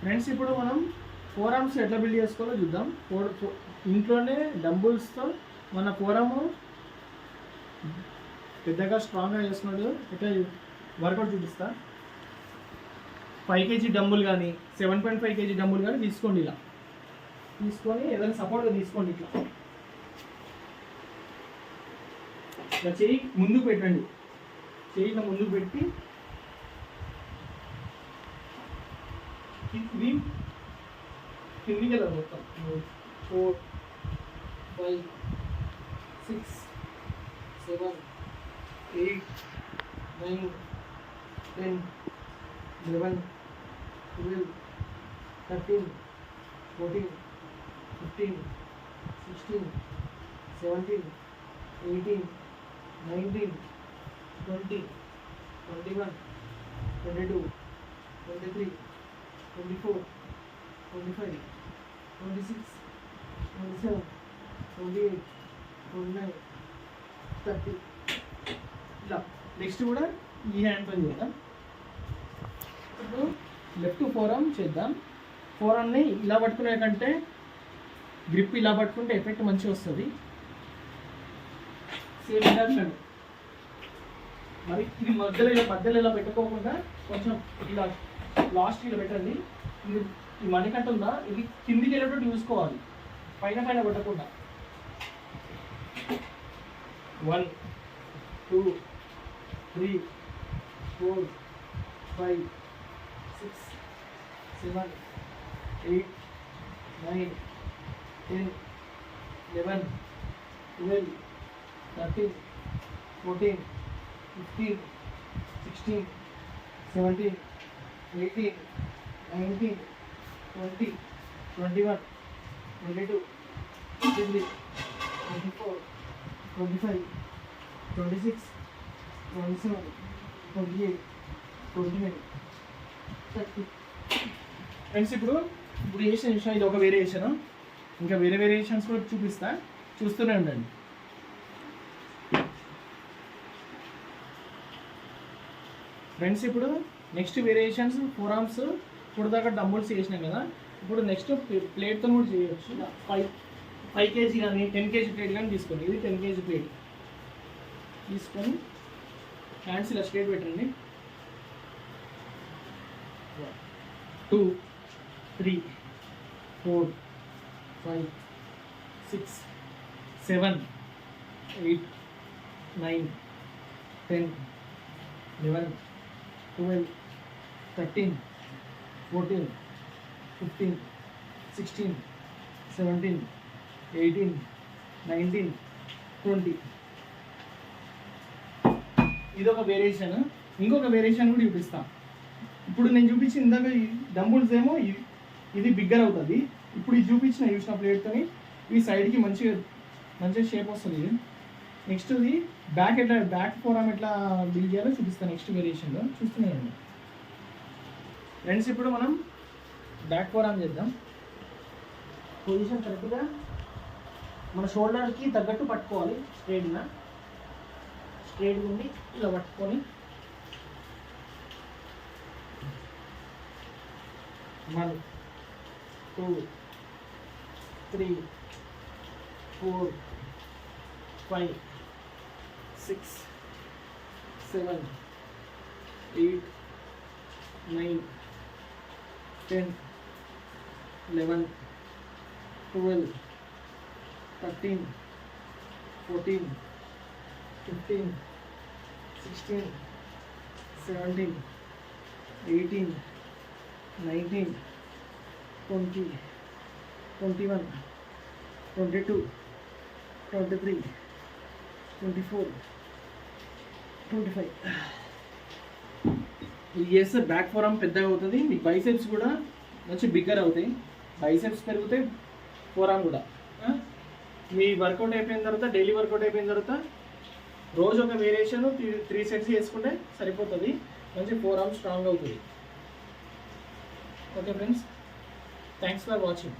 Friends ఇప్పుడు మనం four arms ఎట్లా బిల్డ్ చేసుకోవాలో చూద్దాం. ఇంట్లోనే డంబుల్స్తో మన ఫోర్ ఆర్మ్ పెద్దగా స్ట్రాంగ్గా చేసుకున్నాడు ఎట్లా వర్కౌట్ చూపిస్తా. 5 kg డంబుల్ కానీ 7.5 kg డంబుల్ కానీ తీసుకోండి. ఇలా తీసుకొని ఏదైనా సపోర్ట్గా తీసుకోండి. ఇట్లా చెయ్యి ముందుకు పెట్టండి. చెయ్యి ఇట్లా ముందుకు పెట్టి ఇది కిందికి వెళ్ళాలి మొత్తం. 4 5 6 7 8 9 10 11 12 13 14 15 16 17 18 19 20 21 22 23 24 25 26 27 28 29 30. ఇలా నెక్స్ట్ కూడా ఈ హ్యాండ్తో చేద్దాం. ఇప్పుడు లెఫ్ట్ ఫోర్ ఆర్మ్ చేద్దాం. ఫోర్ ఆర్మ్ని ఇలా పట్టుకునే కంటే గ్రిప్ ఇలా పట్టుకుంటే ఎఫెక్ట్ మంచిగా వస్తుంది. సేమ్ ఇలా మరి ఇది మధ్యలో ఇలా పెట్టుకోకుండా కొంచెం ఇలా లాస్ట్ ఇలా పెట్టండి. ఇది ఈ మణికట్ట ఉందా, ఇది కిందికి వెళ్ళేటట్టు చూసుకోవాలి, పైన పెట్టకుండా. 1 2 3 4 5 6 7 8 9 10 11 12 13 14 15 16 17 18 19 20 21 22 23 24 25 26 27 28 29 30. ఫ్రెండ్స్ ఇప్పుడు చేసిన విషయం ఇది ఒక వేరియేషన్. ఇంకా వేరే వేరియేషన్స్ కూడా చూపిస్తా, చూస్తూనే ఉండండి. ఫ్రెండ్స్ ఇప్పుడు నెక్స్ట్ వేరియేషన్స్ ఫోర్ ఆర్మ్స్ ఇప్పుడు దాకా డంబుల్స్ చేసినాం కదా. ఇప్పుడు నెక్స్ట్ ప్లేట్తో కూడా చేయవచ్చు. 5 kg కానీ 10 kg ప్లేట్ కానీ తీసుకోండి. ఇది 10 kg ప్లేట్ తీసుకొని హ్యాండ్స్ ఇలా స్ట్రేట్ పెట్టండి. 2 3 4 5 6 7 8 9 10 11 12 13 14 15 16 17 18 19 20. ఇది ఒక వేరియేషన్. ఇంకొక వేరియేషన్ కూడా చూపిస్తాం. ఇప్పుడు నేను చూపించిన ఇందాక డంబుల్స్ ఏమో ఇది బిగ్గర్ అవుతుంది. ఇప్పుడు ఇది చూసిన ప్లేట్తోని ఈ సైడ్కి మంచిగా షేప్ వస్తుంది. నెక్స్ట్ ఇది బ్యాక్ ఫోర్ ఆర్మ్ ఎట్లా బిల్డ్ చేయాలో చూపిస్తాను నెక్స్ట్ వేరియేషన్లో. చూస్తున్నాయండి ఫ్రెండ్స్. ఇప్పుడు మనం బ్యాక్ ఫోర్ ఆర్మ్ చేద్దాం. పొజిషన్ కరెక్ట్గా మన షోల్డర్కి తగ్గట్టు పట్టుకోవాలి. స్ట్రైట్గా ఉండి ఇలా పట్టుకొని 1 2 3 4 5 6 7 8 9 10 11 12 13 14 15 16 17 18 19 20 21 22 23 24 25. ఇది చేస్తే బ్యాక్ ఫోర్ ఆర్మ్ పెద్దగా అవుతుంది. మీ బైసెప్స్ కూడా మంచి బిగ్గర్ అవుతాయి. బైసెప్స్ పెరుగుతాయి, ఫోర్ ఆర్మ్ కూడా. మీ వర్కౌట్ అయిపోయిన తర్వాత, డైలీ వర్కౌట్ అయిపోయిన తర్వాత రోజు ఒక వేరియేషన్ 3 సెట్స్ చేసుకుంటే సరిపోతుంది. మంచి ఫోర్ ఆర్మ్ స్ట్రాంగ్ అవుతుంది. Okay friends, thanks for watching.